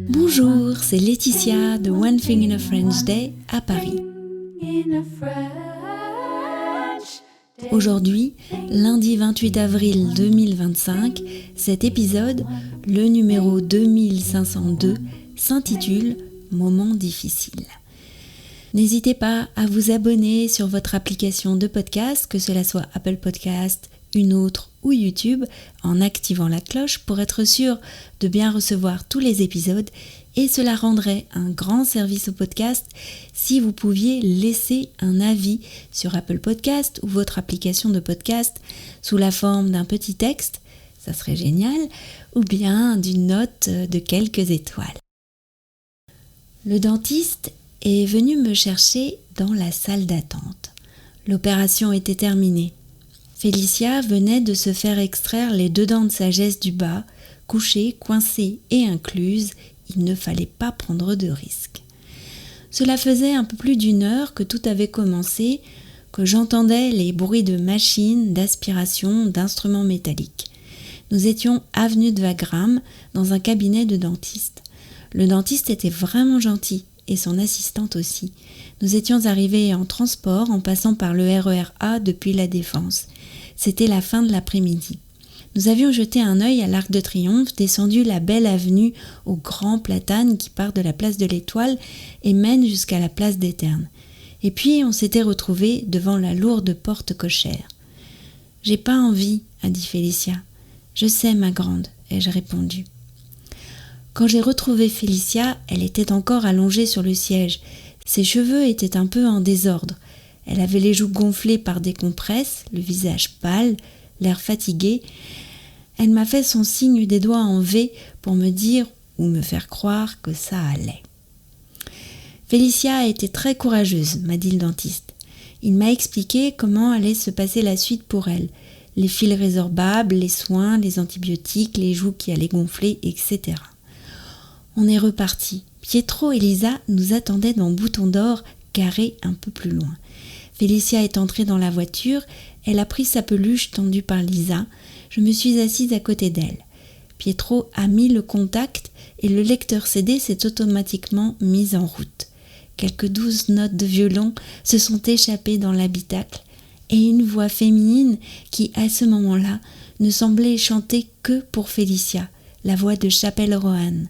Bonjour, c'est Laetitia de One Thing in a French Day à Paris. Aujourd'hui, lundi 28 avril 2025, cet épisode, le numéro 2502, s'intitule « Moment difficile ». N'hésitez pas à vous abonner sur votre application de podcast, que cela soit Apple Podcast, une autre ou YouTube, en activant la cloche pour être sûr de bien recevoir tous les épisodes, et cela rendrait un grand service au podcast si vous pouviez laisser un avis sur Apple Podcast ou votre application de podcast sous la forme d'un petit texte, ça serait génial, ou bien d'une note de quelques étoiles. Le dentiste est venu me chercher dans la salle d'attente. L'opération était terminée. Félicia venait de se faire extraire les 2 dents de sagesse du bas, couchées, coincées et incluses. Il ne fallait pas prendre de risques. Cela faisait un peu plus d'1 heure que tout avait commencé, que j'entendais les bruits de machines, d'aspiration, d'instruments métalliques. Nous étions avenue de Wagram, dans un cabinet de dentiste. Le dentiste était vraiment gentil, et son assistante aussi. Nous étions arrivés en transport en passant par le RER A depuis la Défense. C'était la fin de l'après-midi. Nous avions jeté un œil à l'Arc de Triomphe, descendu la belle avenue aux grands platanes qui part de la place de l'Étoile et mène jusqu'à la place des Ternes. Et puis on s'était retrouvés devant la lourde porte cochère. « J'ai pas envie », a dit Félicia. « Je sais, ma grande », ai-je répondu. Quand j'ai retrouvé Félicia, elle était encore allongée sur le siège. Ses cheveux étaient un peu en désordre. Elle avait les joues gonflées par des compresses, le visage pâle, l'air fatigué. Elle m'a fait son signe des doigts en V pour me dire ou me faire croire que ça allait. Félicia a été très courageuse, m'a dit le dentiste. Il m'a expliqué comment allait se passer la suite pour elle. Les fils résorbables, les soins, les antibiotiques, les joues qui allaient gonfler, etc. On est reparti. Pietro et Lisa nous attendaient dans Bouton d'Or, garé un peu plus loin. Félicia est entrée dans la voiture, elle a pris sa peluche tendue par Lisa. Je me suis assise à côté d'elle. Pietro a mis le contact et le lecteur CD s'est automatiquement mis en route. Quelques douces notes de violon se sont échappées dans l'habitacle et une voix féminine qui, à ce moment-là, ne semblait chanter que pour Félicia, la voix de Chapelle Roanne.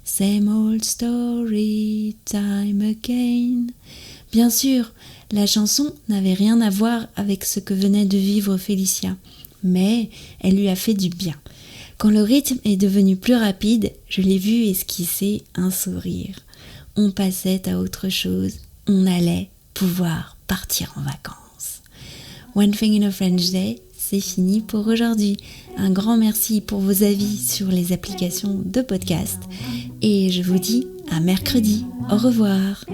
Same old story, time again. Bien sûr, la chanson n'avait rien à voir avec ce que venait de vivre Félicia, mais elle lui a fait du bien. Quand le rythme est devenu plus rapide, je l'ai vu esquisser un sourire. On passait à autre chose, on allait pouvoir partir en vacances. One Thing in a French Day, c'est fini pour aujourd'hui. Un grand merci pour vos avis sur les applications de podcast. Et je vous dis à mercredi. Au revoir.